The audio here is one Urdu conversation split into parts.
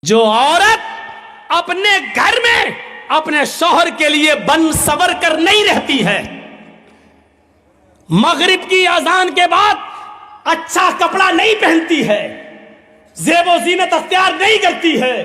جو عورت اپنے گھر میں اپنے شوہر کے لیے بن سور کر نہیں رہتی ہے، مغرب کی اذان کے بعد اچھا کپڑا نہیں پہنتی ہے، زیب و زینت اختیار نہیں کرتی ہے،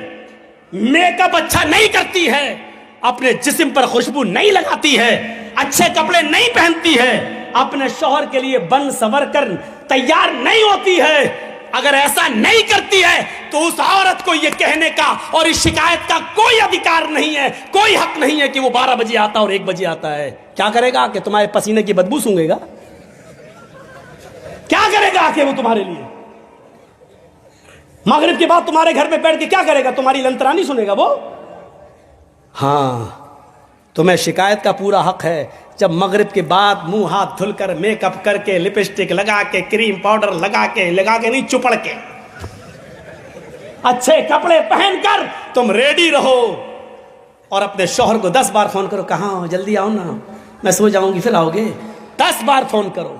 میک اپ اچھا نہیں کرتی ہے، اپنے جسم پر خوشبو نہیں لگاتی ہے، اچھے کپڑے نہیں پہنتی ہے، اپنے شوہر کے لیے بن سور کر تیار نہیں ہوتی ہے، اگر ایسا نہیں کرتی ہے تو اس عورت کو یہ کہنے کا اور اس شکایت کا کوئی ادھیکار نہیں ہے، کوئی حق نہیں ہے کہ وہ 12 بجے آتا اور 1 بجے آتا ہے۔ کیا کرے گا کہ تمہارے پسینے کی بدبو سونگے گا؟ کیا کرے گا کہ وہ تمہارے لیے مغرب کے بعد تمہارے گھر میں بیٹھ کے کیا کرے گا؟ تمہاری لنترانی سنے گا وہ؟ ہاں، تمہیں شکایت کا پورا حق ہے جب مغرب کے بعد منہ ہاتھ دھل کر میک اپ کر کے لپسٹک لگا کے کریم پاؤڈر لگا کے نہیں چپڑ کے اچھے کپڑے پہن کر تم ریڈی رہو اور اپنے شوہر کو 10 بار فون کرو، کہاں ہو، جلدی آؤ نا، میں سو جاؤں گی پھر آؤ گے، 10 بار فون کرو،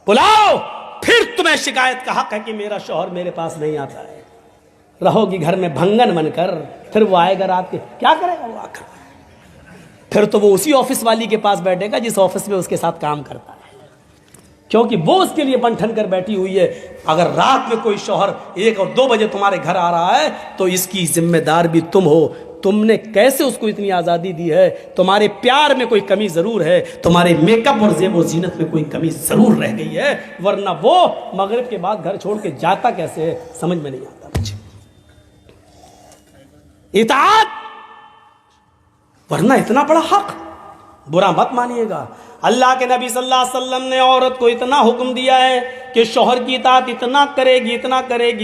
بلاؤ، پھر تمہیں شکایت کا حق ہے کہ میرا شوہر میرے پاس نہیں آتا ہے۔ رہو گی گھر میں بھنگن بن کر، پھر وہ آئے گا رات کے، کیا کرے گا وہ آ کر؟ پھر تو وہ اسی آفس والی کے پاس بیٹھے گا جس آفس میں اس کے ساتھ کام کرتا ہے، کیونکہ وہ اس کے لیے بن ٹھن کر بیٹھی ہوئی ہے۔ اگر رات میں کوئی شوہر 1 اور 2 بجے تمہارے گھر آ رہا ہے تو اس کی ذمہ دار بھی تم ہو۔ تم نے کیسے اس کو اتنی آزادی دی ہے؟ تمہارے پیار میں کوئی کمی ضرور ہے، تمہارے میک اپ اور زیب و زینت میں کوئی کمی ضرور رہ گئی ہے، ورنہ وہ مغرب کے بعد گھر چھوڑ کے جاتا کیسے ہے سمجھ میں نہیں آتا مجھے۔ اطاعت، ورنہ اتنا بڑا حق، برا مت مانیے گا۔ اللہ کے نبی صلی اللہ علیہ وسلم نے عورت کو اتنا حکم دیا ہے کہ شوہر کی اطاعت اتنا کرے گی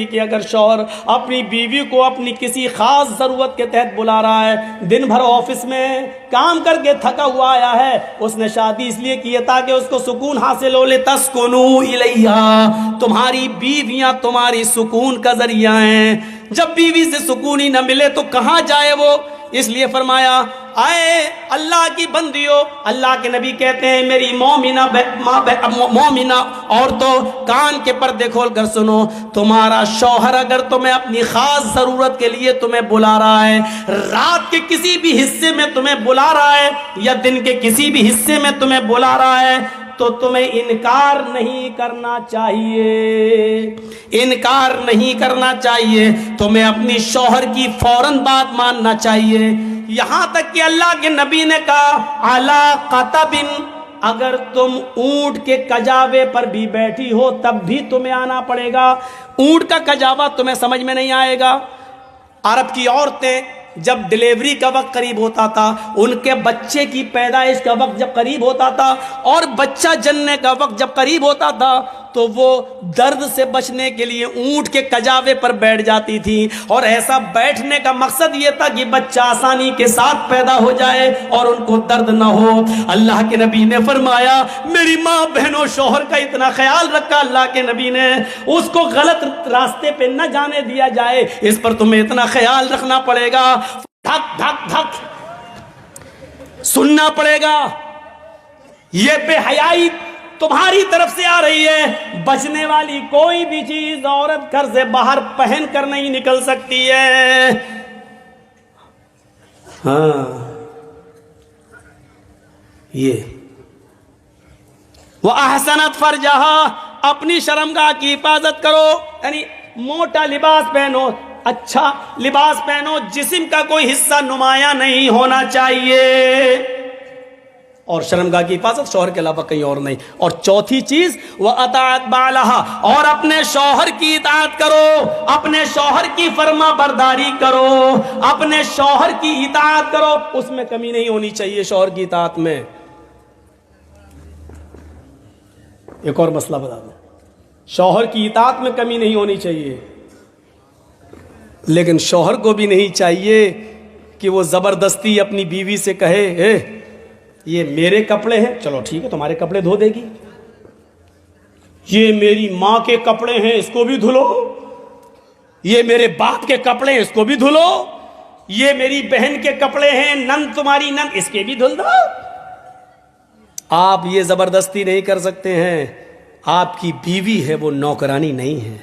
کہ اگر شوہر اپنی بیوی کو اپنی کسی خاص ضرورت کے تحت بلا رہا ہے، دن بھر آفس میں کام کر کے تھکا ہوا آیا ہے، اس نے شادی اس لیے کی ہے تاکہ اس کو سکون حاصل ہو، لِتَسْكُنُوا إِلَيْهَا، تمہاری بیویاں تمہاری سکون کا ذریعہ ہیں۔ جب بیوی سے سکون ہی نہ ملے تو کہاں جائے وہ؟ اس لیے فرمایا، آئے اللہ کی بندیوں، اللہ کے نبی کہتے ہیں میری مومنہ عورتوں کان کے پردے کھول کر سنو، تمہارا شوہر اگر تمہیں اپنی خاص ضرورت کے لیے تمہیں بلا رہا ہے، رات کے کسی بھی حصے میں تمہیں بلا رہا ہے یا دن کے کسی بھی حصے میں تمہیں بلا رہا ہے تو تمہیں انکار نہیں کرنا چاہیے، انکار نہیں کرنا چاہیے، تمہیں اپنی شوہر کی فوراً بات ماننا چاہیے۔ یہاں تک کہ اللہ کے نبی نے کہا علی قطب، اگر تم اونٹ کے کجاوے پر بھی بیٹھی ہو تب بھی تمہیں آنا پڑے گا۔ اونٹ کا کجاوا تمہیں سمجھ میں نہیں آئے گا؟ عرب کی عورتیں جب ڈیلیوری کا وقت قریب ہوتا تھا، ان کے بچے کی پیدائش کا وقت جب قریب ہوتا تھا اور بچہ جننے کا وقت جب قریب ہوتا تھا تو وہ درد سے بچنے کے لیے اونٹ کے کجاوے پر بیٹھ جاتی تھی، اور ایسا بیٹھنے کا مقصد یہ تھا کہ بچہ آسانی کے ساتھ پیدا ہو جائے اور ان کو درد نہ ہو۔ اللہ کے نبی نے فرمایا، میری ماں بہنوں شوہر کا اتنا خیال رکھا اللہ کے نبی نے، اس کو غلط راستے پہ نہ جانے دیا جائے، اس پر تمہیں اتنا خیال رکھنا پڑے گا، دھک دھک دھک سننا پڑے گا۔ یہ بے حیائی تمہاری طرف سے آ رہی ہے، بچنے والی کوئی بھی چیز عورت گھر سے باہر پہن کر نہیں نکل سکتی ہے۔ ہاں، یہ وَأَحْسَنَتْ فَرْجَهَا، اپنی شرمگاہ کی حفاظت کرو، یعنی موٹا لباس پہنو، اچھا لباس پہنو، جسم کا کوئی حصہ نمایاں نہیں ہونا چاہیے، اور شرمگاہ کی حفاظت شوہر کے علاوہ کہیں اور نہیں۔ اور چوتھی چیز وَأَطَاعَتْ بَعْلَهَا، اور اپنے شوہر کی اطاعت کرو، اپنے شوہر کی فرما برداری کرو، اپنے شوہر کی اطاعت کرو، اس میں کمی نہیں ہونی چاہیے شوہر کی اطاعت میں۔ ایک اور مسئلہ بتا دوں، شوہر کی اطاعت میں کمی نہیں ہونی چاہیے، لیکن شوہر کو بھی نہیں چاہیے کہ وہ زبردستی اپنی بیوی سے کہے اے یہ میرے کپڑے ہیں، چلو ٹھیک ہے تمہارے کپڑے دھو دے گی، یہ میری ماں کے کپڑے ہیں اس کو بھی دھلو، یہ میرے باپ کے کپڑے ہیں اس کو بھی دھلو، یہ میری بہن کے کپڑے ہیں، نند تمہاری نند اس کے بھی دھل دو۔ آپ یہ زبردستی نہیں کر سکتے ہیں، آپ کی بیوی ہے وہ نوکرانی نہیں ہے۔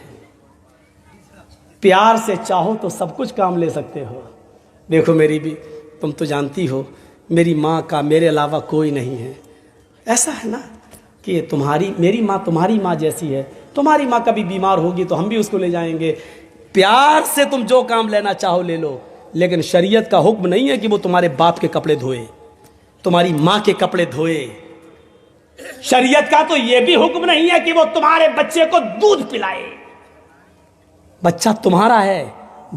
پیار سے چاہو تو سب کچھ کام لے سکتے ہو. دیکھو میری بھی تم تو جانتی ہو میری ماں کا میرے علاوہ کوئی نہیں ہے. ایسا ہے نا کہ میری ماں تمہاری ماں جیسی ہے. تمہاری ماں کبھی بیمار ہوگی تو ہم بھی اس کو لے جائیں گے. پیار سے تم جو کام لینا چاہو لے لو, لیکن شریعت کا حکم نہیں ہے کہ وہ تمہارے باپ کے کپڑے دھوئے, تمہاری ماں کے کپڑے دھوئے. شریعت کا تو یہ بھی حکم نہیں ہے کہ وہ تمہارے بچے کو دودھ پلائے. بچہ تمہارا ہے,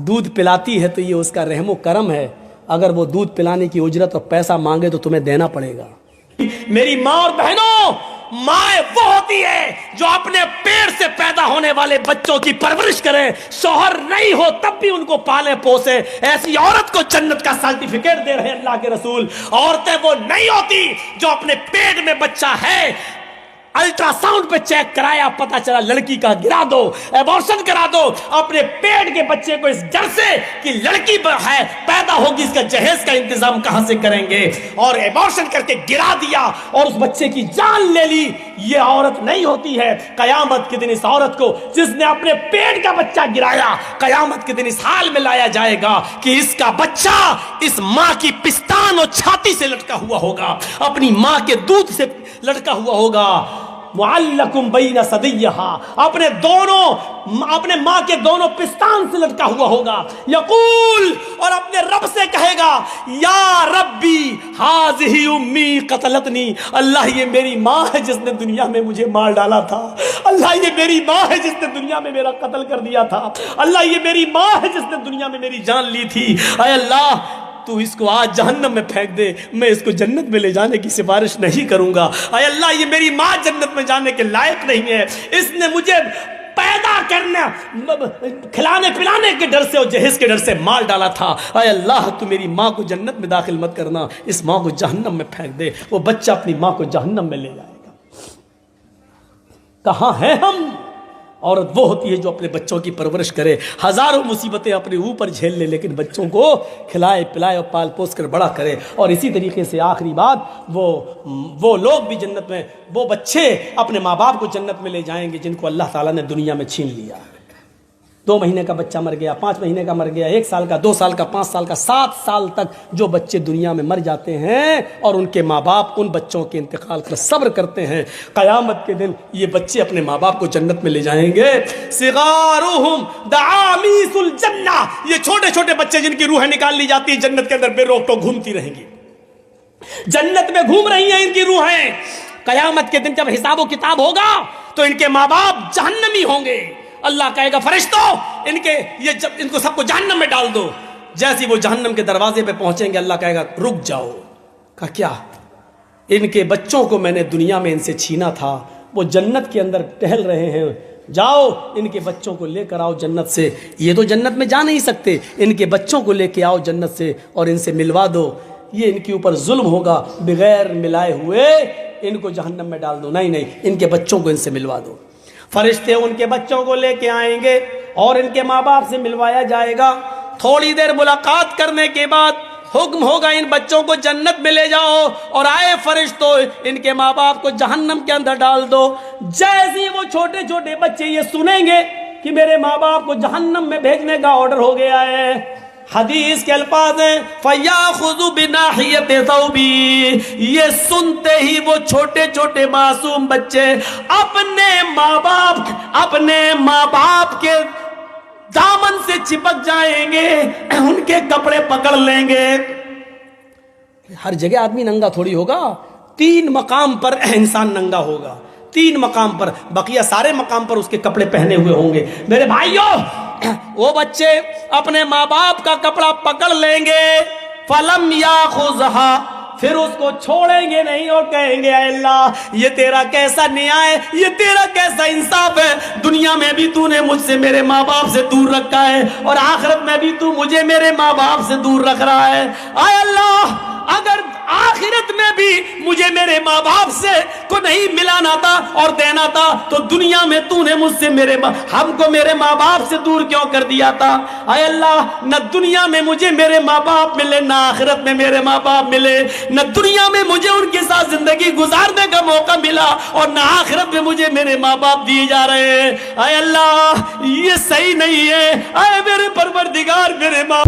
دودھ پلاتی ہے تو یہ اس کا رحم و کرم ہے. اگر وہ دودھ پلانے کی اجرت اور پیسہ مانگے تو تمہیں دینا پڑے گا. میری ماں اور بہنوں, ماں وہ ہوتی ہے جو اپنے پیٹ سے پیدا ہونے والے بچوں کی پرورش کرے. شوہر نہیں ہو تب بھی ان کو پالے پوسے. ایسی عورت کو جنت کا سرٹیفکیٹ دے رہے اللہ کے رسول. عورتیں وہ نہیں ہوتی جو اپنے پیٹ میں بچہ ہے, الٹرا ساؤنڈ پہ چیک کرایا پتا چلا لڑکی کا گرا دو, ایبورشن کرا دو. اپنے پیٹ کے بچے کو اس ڈر سے کہ لڑکی ہے پیدا ہوگی, اس کا جہیز کا انتظام کہاں سے کریں گے, اور ایبورشن کر کے گرا دیا اور اس بچے کی جان لے لی. یہ عورت نہیں ہوتی ہے. قیامت کے دن اس عورت کو جس نے اپنے پیٹ کا بچہ گرایا, قیامت کے دن اس حال میں لایا جائے گا کہ اس کا بچہ اس ماں کی پستان اور چھاتی سے لٹکا ہوا ہوگا, اپنی ماں کے دودھ سے لٹکا ہوا ہوگا. معلقم بین صدیہا, اپنے ماں کے دونوں پستان سے لٹکا ہوا ہوگا. یقول, اور اپنے رب سے کہے گا, یا ربی ہذہ امی قتلتنی, اللہ یہ میری ماں ہے جس نے دنیا میں مجھے مار ڈالا تھا. اللہ یہ میری ماں ہے جس نے دنیا میں میرا قتل کر دیا تھا. اللہ یہ میری ماں ہے جس نے دنیا میں میری جان لی تھی. اے اللہ تو اس کو آج جہنم میں پھینک دے, میں اس کو جنت میں لے جانے کی سفارش نہیں کروں گا. اے اللہ یہ میری ماں جنت میں جانے کے لائق نہیں ہے, اس نے مجھے پیدا کرنا کھلانے پلانے کے ڈر سے اور جہیز کے ڈر سے مار ڈالا تھا. اے اللہ تو میری ماں کو جنت میں داخل مت کرنا, اس ماں کو جہنم میں پھینک دے. وہ بچہ اپنی ماں کو جہنم میں لے جائے گا. کہاں ہیں ہم؟ عورت وہ ہوتی ہے جو اپنے بچوں کی پرورش کرے, ہزاروں مصیبتیں اپنے اوپر جھیل لے, لیکن بچوں کو کھلائے پلائے اور پال پوس کر بڑا کرے. اور اسی طریقے سے آخری بات, وہ لوگ بھی جنت میں, وہ بچے اپنے ماں باپ کو جنت میں لے جائیں گے جن کو اللہ تعالیٰ نے دنیا میں چھین لیا. 2 مہینے کا بچہ مر گیا, 5 مہینے کا مر گیا, 1 سال کا, 2 سال کا, 5 سال کا, 7 سال تک جو بچے دنیا میں مر جاتے ہیں اور ان کے ماں باپ ان بچوں کے انتقال پر صبر کرتے ہیں, قیامت کے دن یہ بچے اپنے ماں باپ کو جنت میں لے جائیں گے. صغارہم دعامیس الجنہ, یہ چھوٹے چھوٹے بچے جن کی روحیں نکال لی جاتی ہیں جنت کے اندر بے روک ٹوک گھومتی رہیں گی, جنت میں گھوم رہی ہیں ان کی روحیں. قیامت کے دن جب حساب و کتاب ہوگا تو ان کے ماں باپ جہنمی ہوں گے. اللہ کہے گا فرشتوں ان کو سب کو جہنم میں ڈال دو. جیسے وہ جہنم کے دروازے پہ پہنچیں گے اللہ کہے گا رک جاؤ. کہا کیا؟ ان کے بچوں کو میں نے دنیا میں ان سے چھینا تھا, وہ جنت کے اندر ٹہل رہے ہیں, جاؤ ان کے بچوں کو لے کر آؤ جنت سے. یہ تو جنت میں جا نہیں سکتے, ان کے بچوں کو لے کے آؤ جنت سے اور ان سے ملوا دو. یہ ان کے اوپر ظلم ہوگا, بغیر ملائے ہوئے ان کو جہنم میں ڈال دو. نہیں, ان کے بچوں کو ان سے ملوا دو. فرشتے ان کے بچوں کو لے کے آئیں گے اور ان کے ماں باپ سے ملوایا جائے گا. تھوڑی دیر ملاقات کرنے کے بعد حکم ہوگا ان بچوں کو جنت میں لے جاؤ, اور آئے فرشتوں ان کے ماں باپ کو جہنم کے اندر ڈال دو. جیسے وہ چھوٹے چھوٹے بچے یہ سنیں گے کہ میرے ماں باپ کو جہنم میں بھیجنے کا آرڈر ہو گیا ہے, حدیث کے الفاظ ہیں فَيَأْخُذُ بِنَاحِيَةِ ثَوْبِهِ, یہ سنتے ہی وہ چھوٹے چھوٹے معصوم بچے اپنے ماں باپ کے دامن سے چپک جائیں گے, ان کے کپڑے پکڑ لیں گے. ہر جگہ آدمی ننگا تھوڑی ہوگا, 3 مقام پر انسان ننگا ہوگا, 3 مقام پر, بقیہ سارے مقام پر اس کے کپڑے پہنے ہوئے ہوں گے. میرے بھائیوں, وہ بچے اپنے ماں باپ کا کپڑا پکڑ لیں گے, فلم یاخذھا, پھر اس کو چھوڑیں گے نہیں اور کہیں گے اے اللہ یہ تیرا کیسا نیاں ہے, یہ تیرا کیسا انصاف ہے, دنیا میں بھی تو نے مجھ سے میرے ماں باپ سے دور رکھا ہے اور آخرت میں بھی تو مجھے میرے ماں باپ سے دور رکھ رہا ہے. اے اللہ آخرت میں بھی مجھے میرے ماں باپ سے کو نہیں ملانا تھا اور دینا تھا، تو دنیا میں تو نے مجھ سے ہم کو میرے ماں باپ سے دور کیوں کر دیا تھا؟ اے اللہ، نہ دنیا میں مجھے میرے ماں باپ ملے، نہ آخرت میں میرے ماں باپ ملے، نہ دنیا میں مجھے ان کے ساتھ زندگی گزارنے کا موقع ملا اور نہ آخرت میں مجھے میرے ماں باپ دیے جا رہے ہیں۔ اے اللہ، یہ صحیح نہیں ہے۔ اے میرے پروردگار، میرے ماں